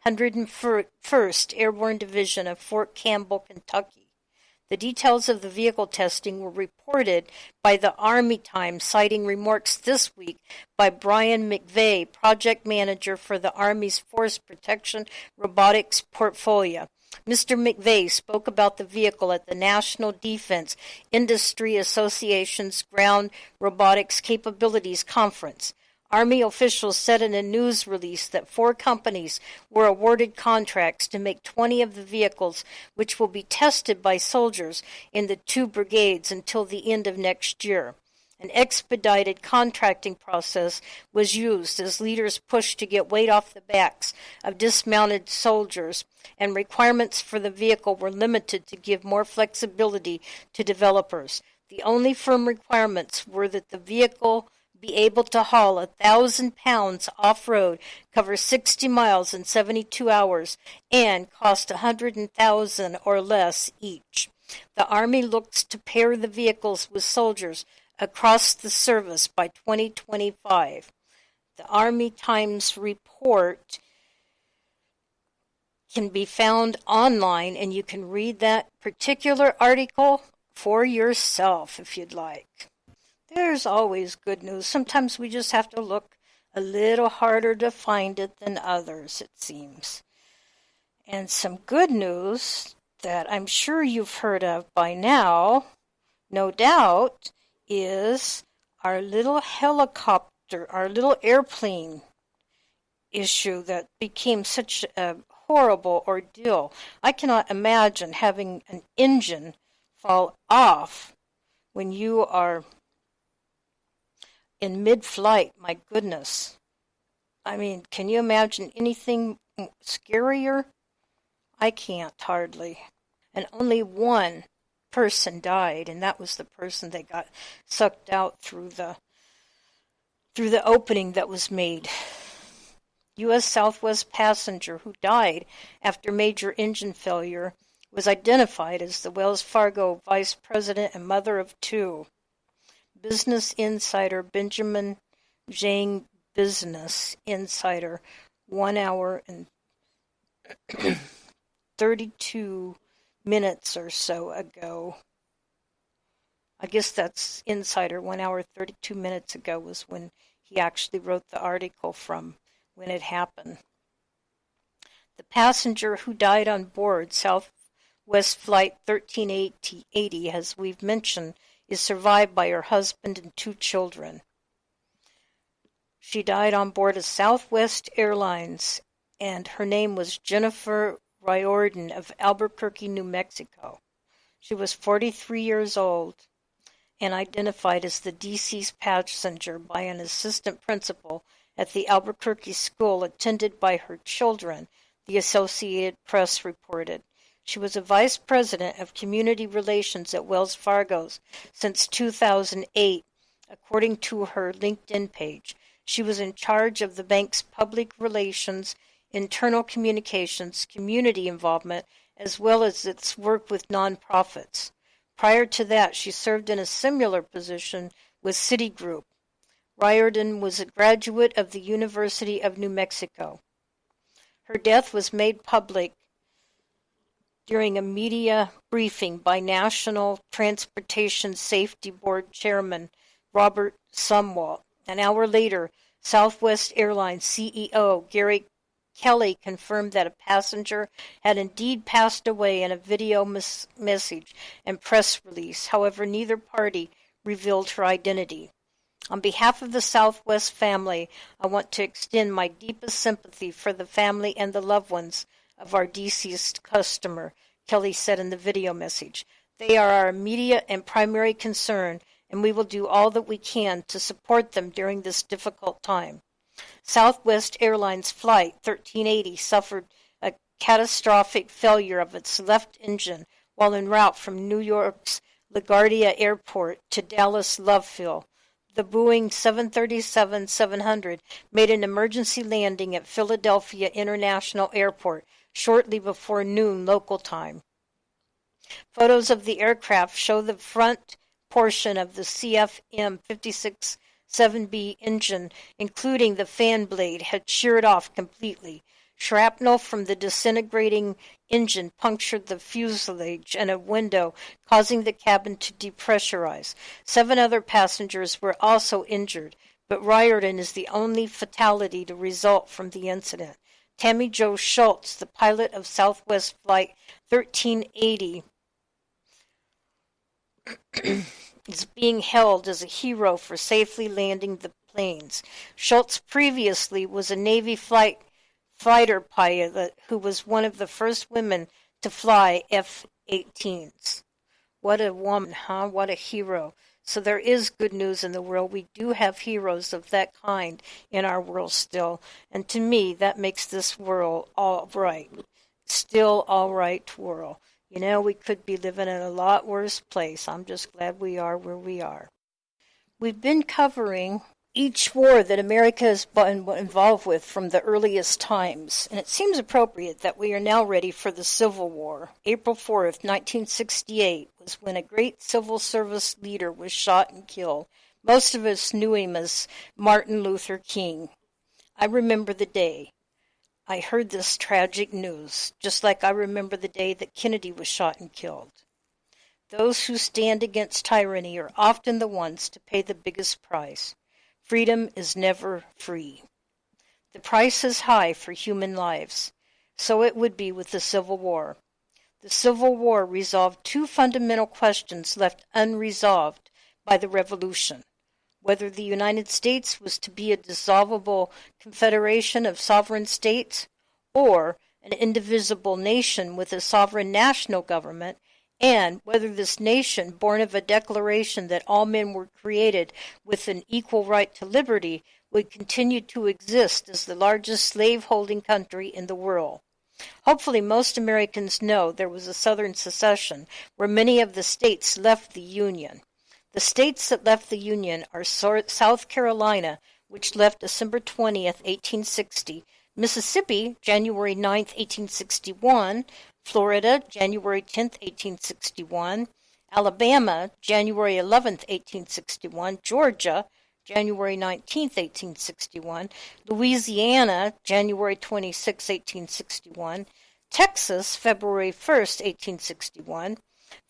101st Airborne Division of Fort Campbell, Kentucky. The details of the vehicle testing were reported by the Army Times, citing remarks this week by Brian McVeigh, project manager for the Army's Force Protection Robotics portfolio. Mr. McVeigh spoke about the vehicle at the National Defense Industry Association's Ground Robotics Capabilities Conference. Army officials said in a news release that 4 companies were awarded contracts to make 20 of the vehicles, which will be tested by soldiers in the 2 brigades until the end of next year. An expedited contracting process was used as leaders pushed to get weight off the backs of dismounted soldiers, and requirements for the vehicle were limited to give more flexibility to developers. The only firm requirements were that the vehicle be able to haul 1,000 pounds off-road, cover 60 miles in 72 hours, and cost $100,000 or less each. The Army looks to pair the vehicles with soldiers across the service by 2025. The Army Times report can be found online, and you can read that particular article for yourself if you'd like. There's always good news. Sometimes we just have to look a little harder to find it than others, it seems. And some good news that I'm sure you've heard of by now, no doubt, is our little helicopter, our little airplane issue that became such a horrible ordeal. I cannot imagine having an engine fall off when you are in mid-flight. My goodness. I mean, can you imagine anything scarier? I can't, hardly. And only one person died, and that was the person that got sucked out through the opening that was made. U.S. Southwest passenger who died after major engine failure was identified as the Wells Fargo vice president and mother of 2. Business Insider Benjamin Zhang, Business Insider, 1 hour and 32 minutes or so ago. I guess that's Insider. 1 hour, 32 minutes ago was when he actually wrote the article from when it happened. The passenger who died on board Southwest Flight 1380, as we've mentioned, is survived by her husband and 2 children. She died on board of Southwest Airlines, and her name was Jennifer Riordan of Albuquerque, New Mexico. She was 43 years old and identified as the deceased passenger by an assistant principal at the Albuquerque school attended by her children, the Associated Press reported. She was a vice president of community relations at Wells Fargo since 2008, according to her LinkedIn page. She was in charge of the bank's public relations, internal communications, community involvement, as well as its work with nonprofits. Prior to that, she served in a similar position with Citigroup. Riordan was a graduate of the University of New Mexico. Her death was made public during a media briefing by National Transportation Safety Board Chairman Robert Sumwalt. An hour later, Southwest Airlines CEO Gary Kelly confirmed that a passenger had indeed passed away in a video message and press release. However, neither party revealed her identity. On behalf of the Southwest family, I want to extend my deepest sympathy for the family and the loved ones of our deceased customer, Kelly said in the video message. They are our immediate and primary concern, and we will do all that we can to support them during this difficult time. Southwest Airlines Flight 1380 suffered a catastrophic failure of its left engine while en route from New York's LaGuardia Airport to Dallas Lovefield. The Boeing 737-700 made an emergency landing at Philadelphia International Airport shortly before noon local time. Photos of the aircraft show the front portion of the CFM56-7B engine, including the fan blade, had sheared off completely. Shrapnel from the disintegrating engine punctured the fuselage and a window, causing the cabin to depressurize. 7 other passengers were also injured, but Riordan is the only fatality to result from the incident. Tammy Jo Schultz, the pilot of Southwest Flight 1380, is being held as a hero for safely landing the planes. Schultz previously was a Navy fighter pilot who was one of the first women to fly F-18s. What a woman, huh? What a hero. So there is good news in the world. We do have heroes of that kind in our world still. And to me, that makes this world all right. Still all right world. You know, we could be living in a lot worse place. I'm just glad we are where we are. We've been covering each war that America has been involved with from the earliest times, and it seems appropriate that we are now ready for the Civil War. April 4th, 1968 was when a great civil service leader was shot and killed. Most of us knew him as Martin Luther King. I remember the day I heard this tragic news, just like I remember the day that Kennedy was shot and killed. Those who stand against tyranny are often the ones to pay the biggest price. Freedom is never free. The price is high for human lives. So it would be with the Civil War. The Civil War resolved 2 fundamental questions left unresolved by the Revolution: whether the United States was to be a dissolvable confederation of sovereign states, or an indivisible nation with a sovereign national government, and whether this nation, born of a declaration that all men were created with an equal right to liberty, would continue to exist as the largest slave-holding country in the world. Hopefully most Americans know there was a Southern secession where many of the states left the Union. The states that left the Union are South Carolina, which left December 20th, 1860, Mississippi, January 9th, 1861, Florida, January 10th, 1861, Alabama, January 11th, 1861, Georgia, January 19th, 1861, Louisiana, January 26, 1861, Texas, February 1st, 1861,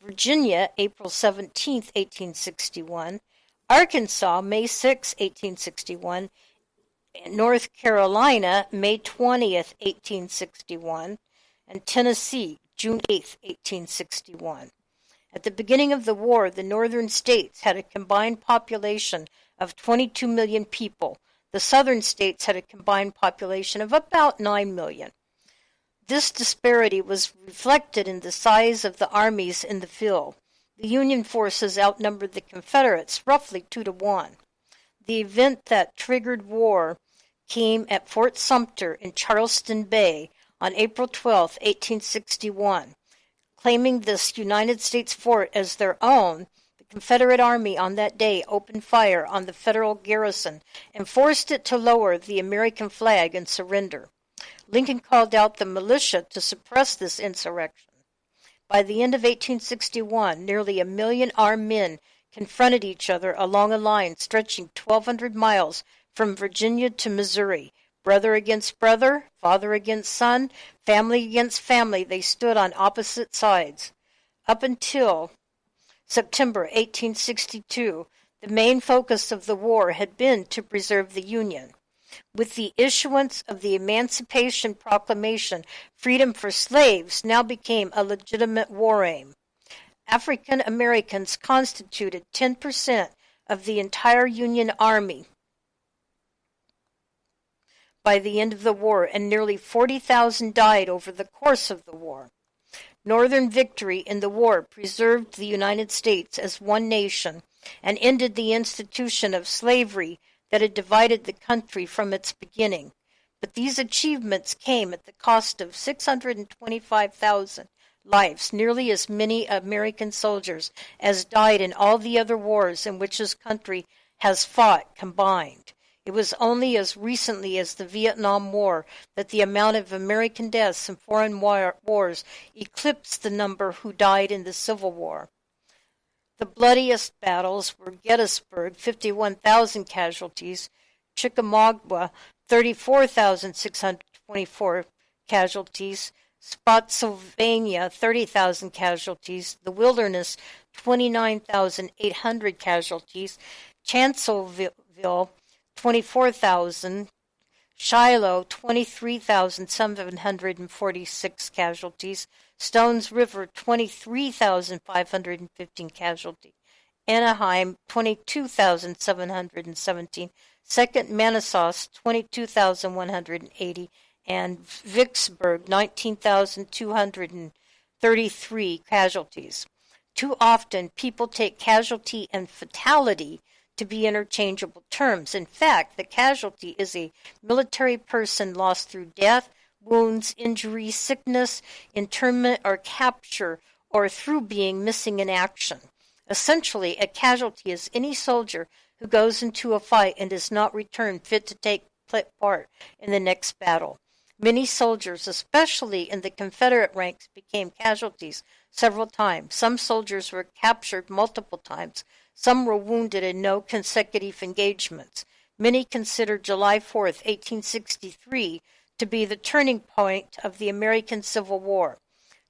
Virginia, April 17, 1861, Arkansas, May 6, 1861, North Carolina, May 20th, 1861, and Tennessee, June 8, 1861. At the beginning of the war, the northern states had a combined population of 22 million people. The southern states had a combined population of about 9 million. This disparity was reflected in the size of the armies in the field. The Union forces outnumbered the Confederates roughly 2-1. The event that triggered war came at Fort Sumter in Charleston Bay on April 12, 1861. Claiming this United States fort as their own, the Confederate Army on that day opened fire on the Federal garrison and forced it to lower the American flag and surrender. Lincoln called out the militia to suppress this insurrection. By the end of 1861, nearly 1 million armed men confronted each other along a line stretching 1,200 miles from Virginia to Missouri. Brother against brother, father against son, family against family, they stood on opposite sides. Up until September 1862, the main focus of the war had been to preserve the Union. With the issuance of the Emancipation Proclamation, freedom for slaves now became a legitimate war aim. African Americans constituted 10% of the entire Union Army by the end of the war, and nearly 40,000 died over the course of the war. Northern victory in the war preserved the United States as one nation and ended the institution of slavery that had divided the country from its beginning. But these achievements came at the cost of 625,000 lives, nearly as many American soldiers as died in all the other wars in which this country has fought combined. It was only as recently as the Vietnam War that the amount of American deaths in foreign wars eclipsed the number who died in the Civil War. The bloodiest battles were Gettysburg, 51,000 casualties, Chickamauga, 34,624 casualties. Spotsylvania, 30,000 casualties. The Wilderness, 29,800 casualties. Chancellorsville, 24,000. Shiloh, 23,746 casualties. Stones River, 23,515 casualties. Anaheim, 22,717. Second Manassas, 22,180. And Vicksburg, 19,233 casualties. Too often, people take casualty and fatality to be interchangeable terms. In fact, the casualty is a military person lost through death, wounds, injury, sickness, internment, or capture, or through being missing in action. Essentially, a casualty is any soldier who goes into a fight and is not returned fit to take part in the next battle. Many soldiers, especially in the Confederate ranks, became casualties several times. Some soldiers were captured multiple times. Some were wounded in no consecutive engagements. Many consider July 4th, 1863, to be the turning point of the American Civil War.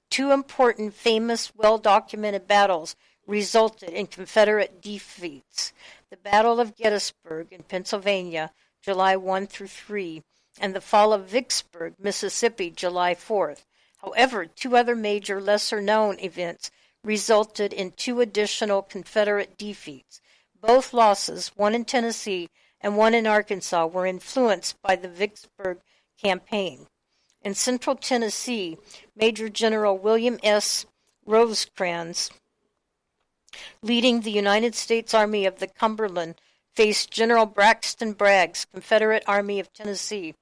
Two important, famous, well-documented battles resulted in Confederate defeats. The Battle of Gettysburg in Pennsylvania, July 1 through 3, and the fall of Vicksburg, Mississippi, July 4th. However, two other major, lesser-known events resulted in two additional Confederate defeats. Both losses, one in Tennessee and one in Arkansas, were influenced by the Vicksburg campaign. In Central Tennessee, Major General William S. Rosecrans, leading the United States Army of the Cumberland, faced General Braxton Bragg's Confederate Army of Tennessee.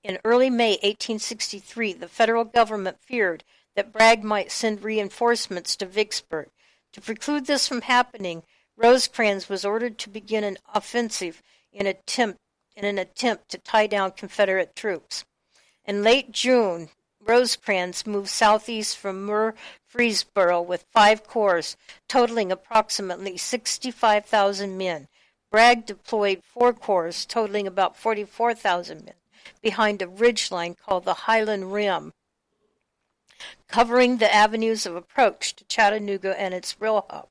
In early May 1863, the federal government feared that Bragg might send reinforcements to Vicksburg. To preclude this from happening, Rosecrans was ordered to begin an offensive in an attempt to tie down Confederate troops. In late June, Rosecrans moved southeast from Murfreesboro with 5 corps, totaling approximately 65,000 men. Bragg deployed 4 corps, totaling about 44,000 men, behind a ridgeline called the Highland Rim, covering the avenues of approach to Chattanooga and its rail hub.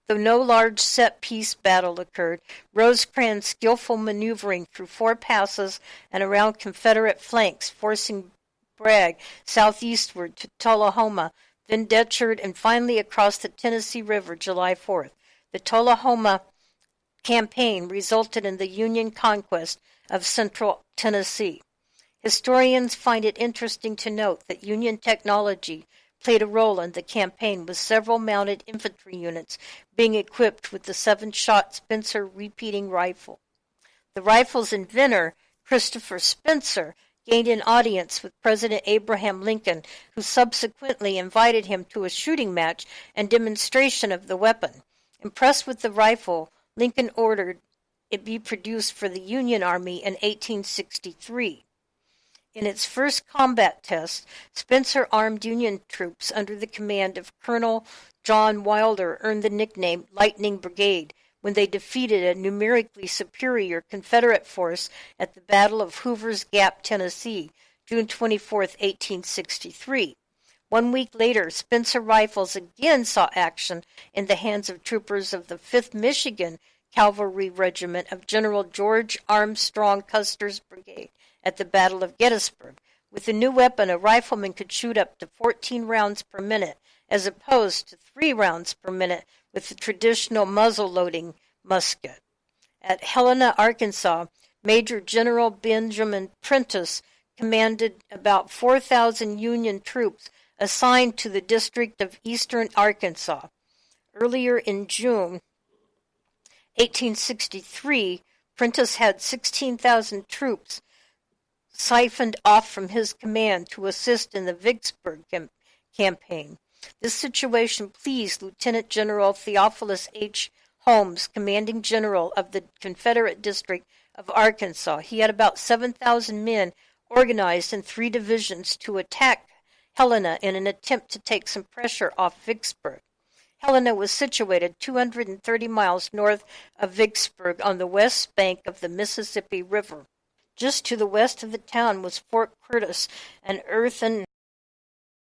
Though no large set-piece battle occurred, Rosecrans' skillful maneuvering through 4 passes and around Confederate flanks, forcing Bragg southeastward to Tullahoma, then Decherd, and finally across the Tennessee River July 4th. The Tullahoma campaign resulted in the Union conquest of central Tennessee. Historians find it interesting to note that Union technology played a role in the campaign, with several mounted infantry units being equipped with the 7-shot Spencer repeating rifle. The rifle's inventor, Christopher Spencer, gained an audience with President Abraham Lincoln, who subsequently invited him to a shooting match and demonstration of the weapon. Impressed with the rifle, Lincoln ordered it be produced for the Union Army in 1863. In its first combat test, Spencer armed Union troops under the command of Colonel John Wilder earned the nickname Lightning Brigade when they defeated a numerically superior Confederate force at the Battle of Hoover's Gap, Tennessee, June 24, 1863. 1 week later, Spencer rifles again saw action in the hands of troopers of the 5th Michigan Cavalry Regiment of General George Armstrong Custer's Brigade at the Battle of Gettysburg. With the new weapon, a rifleman could shoot up to 14 rounds per minute, as opposed to 3 rounds per minute with the traditional muzzle-loading musket. At Helena, Arkansas, Major General Benjamin Prentiss commanded about 4,000 Union troops assigned to the District of Eastern Arkansas. Earlier in June 1863, Prentiss had 16,000 troops siphoned off from his command to assist in the Vicksburg campaign. This situation pleased Lieutenant General Theophilus H. Holmes, commanding general of the Confederate District of Arkansas. He had about 7,000 men organized in 3 divisions to attack Helena in an attempt to take some pressure off Vicksburg. Helena was situated 230 miles north of Vicksburg on the west bank of the Mississippi River. Just to the west of the town was Fort Curtis, an earthen